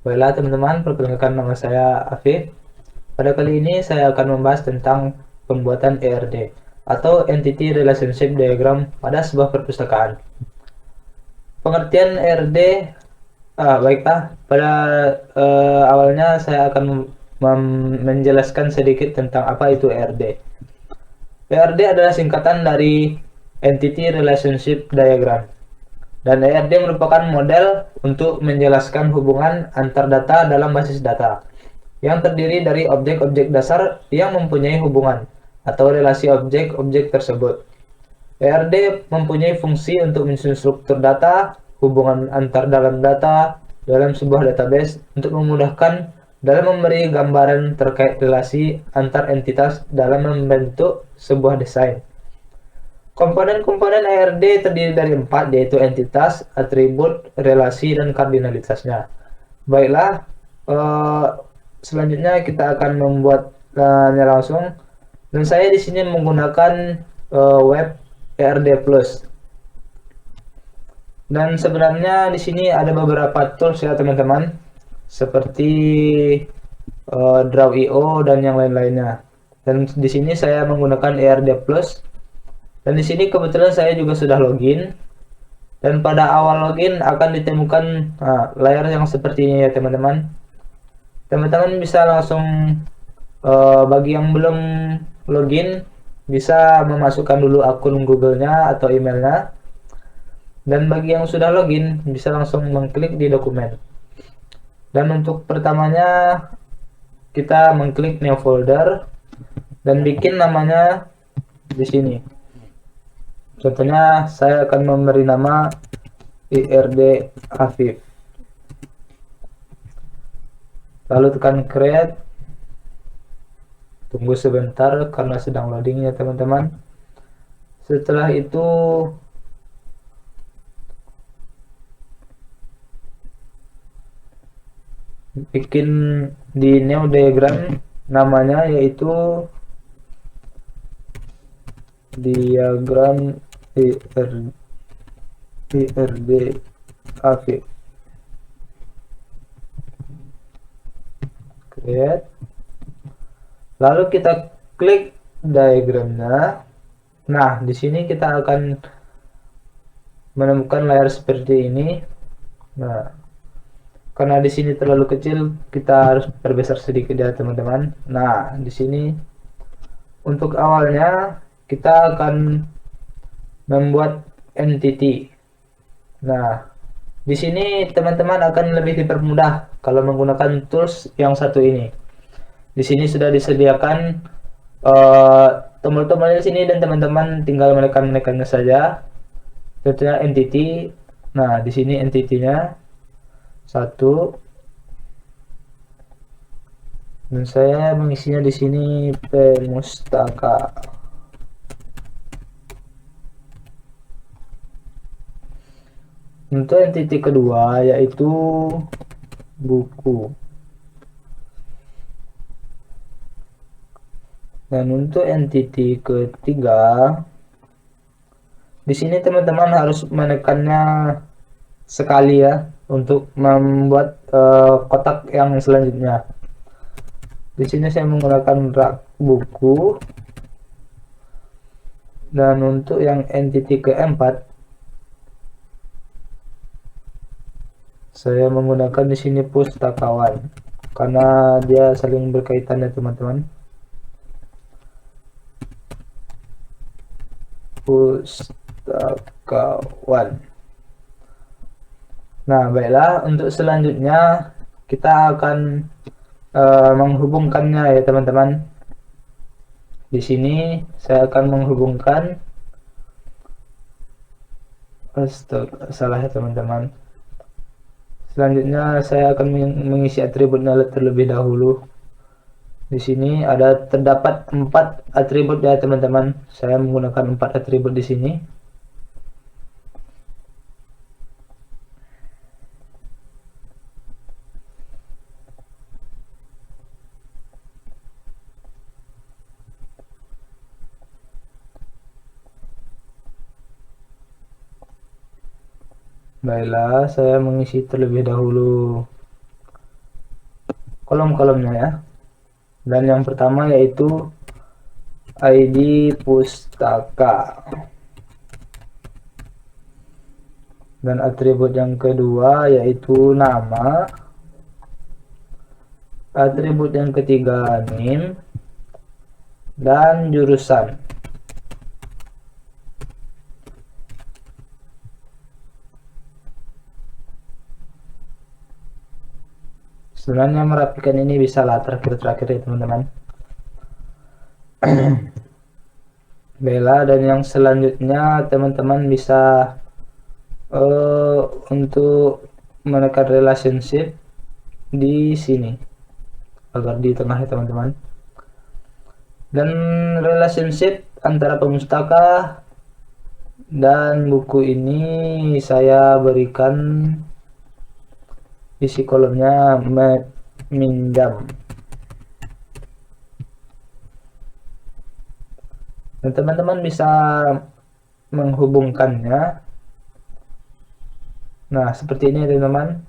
Baiklah teman-teman, perkenalkan nama saya Afif. Pada kali ini saya akan membahas tentang pembuatan ERD atau Entity Relationship Diagram pada sebuah perpustakaan. Pengertian ERD, baiklah, pada awalnya saya akan menjelaskan sedikit tentang apa itu ERD. ERD adalah singkatan dari Entity Relationship Diagram. Dan ERD merupakan model untuk menjelaskan hubungan antar data dalam basis data, yang terdiri dari objek-objek dasar yang mempunyai hubungan atau relasi objek-objek tersebut. ERD mempunyai fungsi untuk menyusun struktur data, hubungan antar dalam data, dalam sebuah database untuk memudahkan dalam memberi gambaran terkait relasi antar entitas dalam membentuk sebuah desain. Komponen-komponen ERD terdiri dari 4, yaitu entitas, atribut, relasi, dan kardinalitasnya. Baiklah, eh, selanjutnya kita akan membuatnya langsung. Dan saya di sini menggunakan web ERD Plus. Dan sebenarnya di sini ada beberapa tools ya teman-teman, seperti Draw.io dan yang lain-lainnya. Dan di sini saya menggunakan ERD Plus. Dan di sini kebetulan saya juga sudah login. Dan pada awal login akan ditemukan layar yang seperti ini ya teman-teman. Teman-teman bisa langsung, bagi yang belum login, bisa memasukkan dulu akun Google-nya atau emailnya. Dan bagi yang sudah login, bisa langsung mengklik di dokumen. Dan untuk pertamanya, kita mengklik new folder dan bikin namanya di sini. Contohnya saya akan memberi nama ERD Afif. Lalu tekan create. Tunggu sebentar karena sedang loading ya teman-teman. Setelah itu bikin di new diagram, namanya yaitu diagram ERD Afif. Create. Lalu kita klik diagramnya. Nah, di sini kita akan menemukan layar seperti ini. Nah, karena di sini terlalu kecil, kita harus perbesar sedikit ya teman-teman. Nah, di sini untuk awalnya kita akan membuat entity. Nah, di sini teman-teman akan lebih dipermudah kalau menggunakan tools yang satu ini. Di sini sudah disediakan tombol-tombolnya di sini dan teman-teman tinggal menekan-menekannya saja. Contohnya entity. Nah, di sini entity-nya satu. Dan saya mengisinya di sini Pemustaka. Untuk entity kedua yaitu buku. Dan untuk entity ketiga, di sini teman-teman harus menekannya sekali ya untuk membuat kotak yang selanjutnya. Di sini saya menggunakan rak buku. Dan untuk yang entity keempat, saya menggunakan di sini pustakawan karena dia saling berkaitan ya teman-teman. Pustakawan. Nah, baiklah, untuk selanjutnya kita akan menghubungkannya ya teman-teman. Di sini saya akan menghubungkan, salah ya teman-teman. Selanjutnya saya akan mengisi atributnya terlebih dahulu. Di sini terdapat 4 atribut ya teman-teman. Saya menggunakan 4 atribut di sini. Baiklah, saya mengisi terlebih dahulu. kolom-kolomnya ya. Dan yang pertama yaitu ID pustaka. Dan atribut yang kedua yaitu nama. Atribut yang ketiga NIM dan jurusan. Sebenarnya merapikan ini bisa lah terakhir-terakhir ya teman-teman. Bella, dan yang selanjutnya teman-teman bisa untuk menekan relationship di sini agar di tengah ya teman-teman. Dan relationship antara pemustaka dan buku ini saya berikan isi kolomnya minjam. Dan teman-teman bisa menghubungkannya. Nah, seperti ini teman-teman.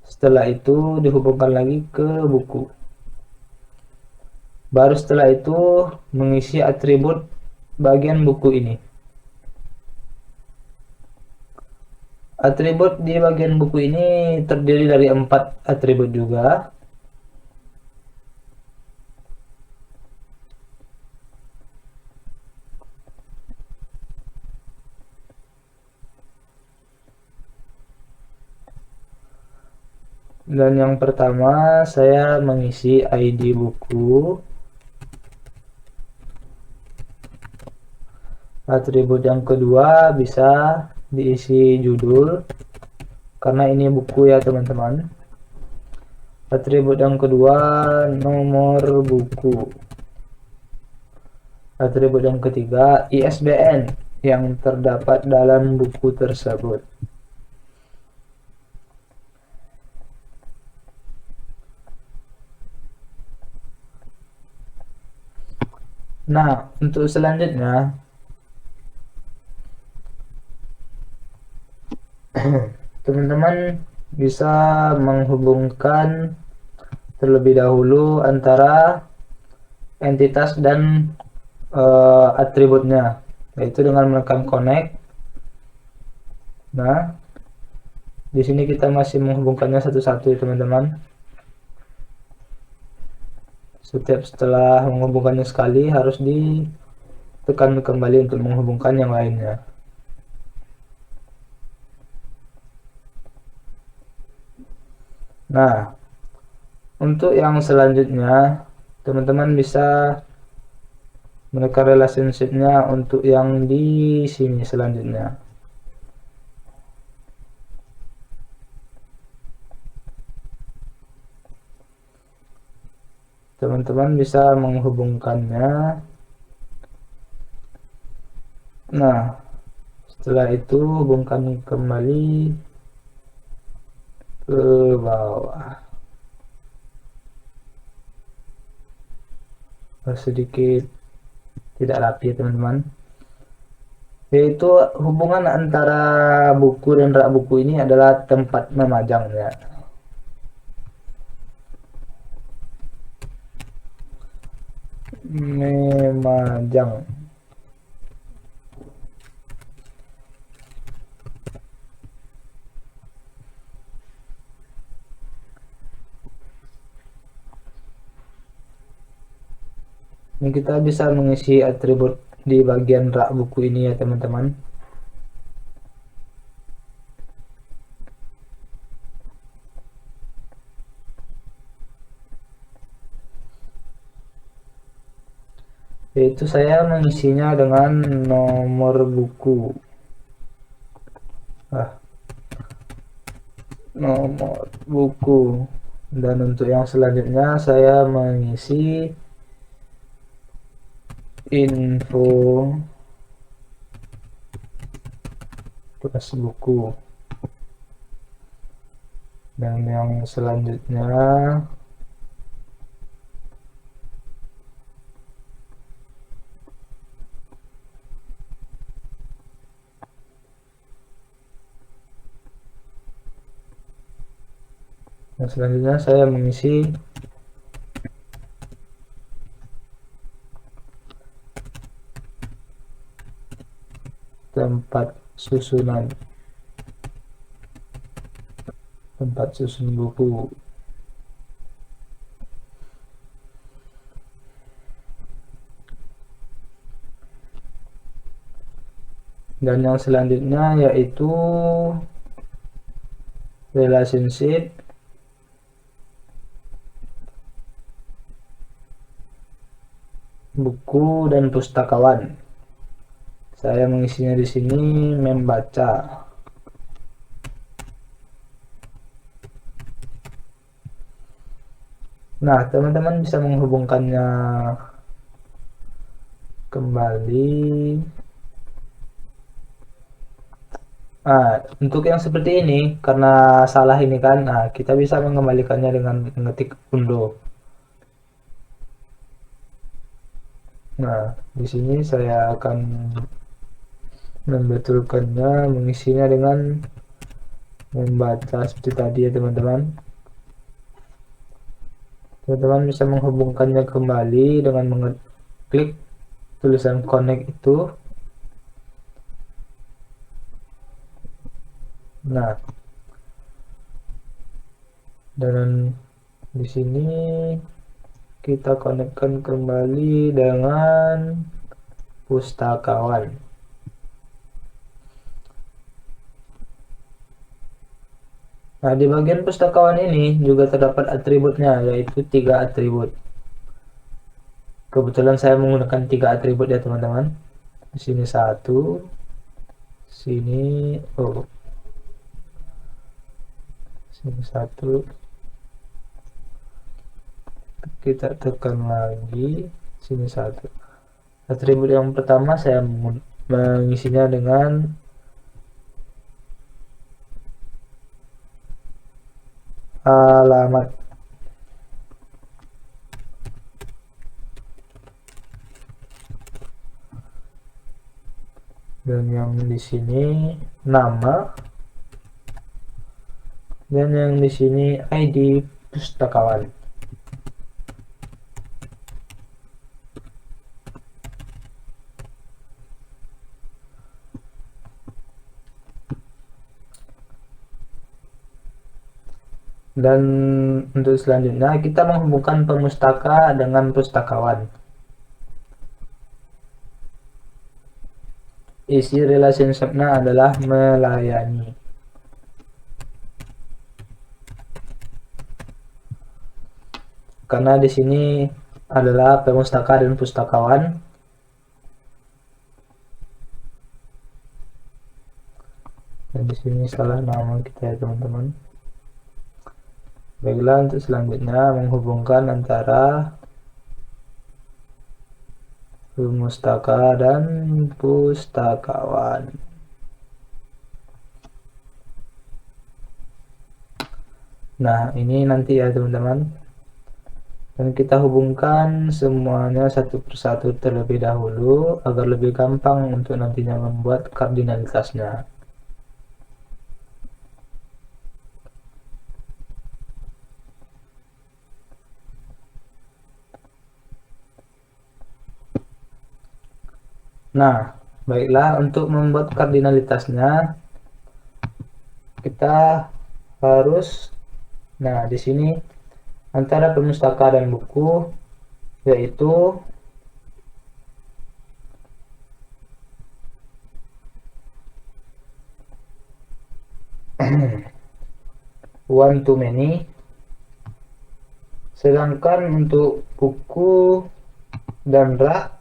Setelah itu dihubungkan lagi ke buku. Baru setelah itu mengisi atribut bagian buku ini. Atribut di bagian buku ini terdiri dari 4 atribut juga. Dan yang pertama saya mengisi ID buku. Atribut yang kedua bisa diisi judul, karena ini buku ya teman-teman. Atribut yang kedua nomor buku. Atribut yang ketiga ISBN yang terdapat dalam buku tersebut. Nah, untuk selanjutnya teman-teman bisa menghubungkan terlebih dahulu antara entitas dan atributnya, yaitu dengan menekan connect. Nah, di sini kita masih menghubungkannya satu-satu ya teman-teman. Setiap setelah menghubungkannya sekali harus ditekan kembali untuk menghubungkan yang lainnya. Nah, untuk yang selanjutnya teman-teman bisa menekan relationship-nya untuk yang di sini selanjutnya. Teman-teman bisa menghubungkannya. Nah, setelah itu hubungkan kembali ke bawah. Sedikit tidak rapi teman-teman. Yaitu hubungan antara buku dan rak buku ini adalah tempat memajangnya. Memajang. Ini kita bisa mengisi atribut di bagian rak buku ini ya teman-teman. Yaitu saya mengisinya dengan nomor buku. Nomor buku. Dan untuk yang selanjutnya saya mengisi info plus buku. Dan yang selanjutnya Nah, selanjutnya saya mengisi tempat susunan, tempat susun buku. Dan yang selanjutnya yaitu relationship buku dan pustakawan. Saya mengisinya di sini membaca. Nah, teman-teman bisa menghubungkannya kembali. Untuk yang seperti ini, karena salah ini kan, kita bisa mengembalikannya dengan mengetik undo. Nah, di sini saya akan membetulkannya, mengisinya dengan membaca seperti tadi ya teman-teman. Teman-teman bisa menghubungkannya kembali dengan mengeklik tulisan connect itu. Nah, dan di sini kita konekkan kembali dengan pustakawan. Nah, di bagian pustakawan ini juga terdapat atributnya, yaitu 3 atribut. Kebetulan saya menggunakan 3 atribut ya teman-teman. Di sini 1, sini sini 1. Kita tekan lagi, sini 1. Atribut yang pertama saya mengisinya dengan alamat. Dan yang di sini nama, dan yang di sini ID pustakawan. Dan untuk selanjutnya kita menghubungkan pemustaka dengan pustakawan. Isi relationship-nya adalah melayani. Karena di sini adalah pemustaka dan pustakawan. Dan di sini salah nama kita ya teman-teman. Baiklah, untuk selanjutnya menghubungkan antara pemustaka dan pustakawan. Nah, ini nanti ya teman-teman. Dan kita hubungkan semuanya satu persatu terlebih dahulu agar lebih gampang untuk nantinya membuat kardinalitasnya. Nah, baiklah, untuk membuat kardinalitasnya kita harus, nah di sini antara pemustaka dan buku yaitu one to many, sedangkan untuk buku dan rak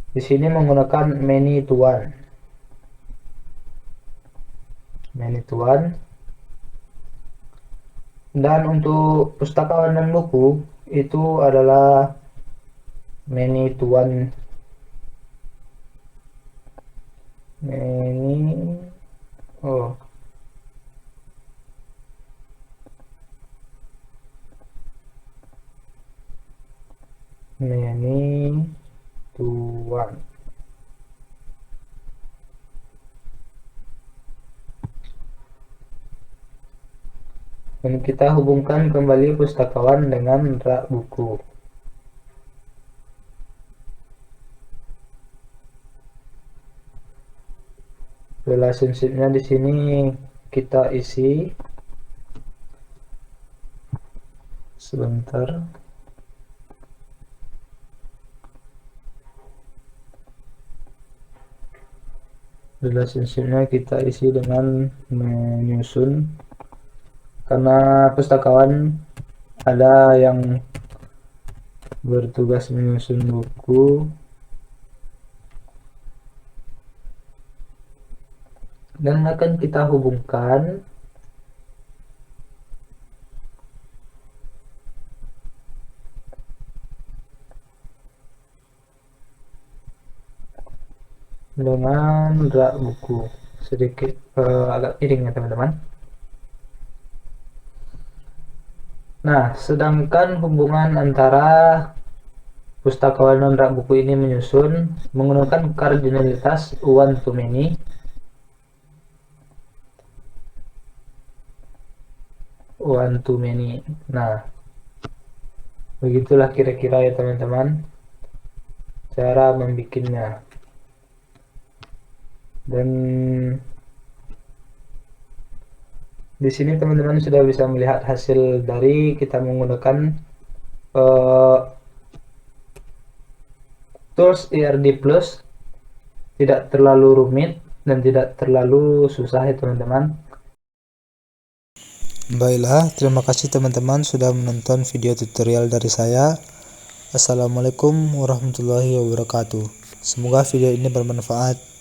di sini menggunakan many to one. Many to one. Dan untuk pustakawan dan buku itu adalah many to one. Many many to one. Dan kita hubungkan kembali pustakawan dengan rak buku. Relationship-nya di sini kita isi. Sebentar. Relationship-nya kita isi dengan menyusun, karena pustakawan ada yang bertugas menyusun buku dan akan kita hubungkan dengan rak buku. Sedikit agak miring ya teman-teman. Nah, sedangkan hubungan antara pustakawan dan rak buku ini menyusun menggunakan kardinalitas one to many. Nah, begitulah kira-kira ya teman-teman cara membikinnya. Dan di sini teman-teman sudah bisa melihat hasil dari kita menggunakan tools ERD Plus. Tidak terlalu rumit dan tidak terlalu susah ya teman-teman. Baiklah, terima kasih teman-teman sudah menonton video tutorial dari saya. Assalamualaikum warahmatullahi wabarakatuh. Semoga video ini bermanfaat.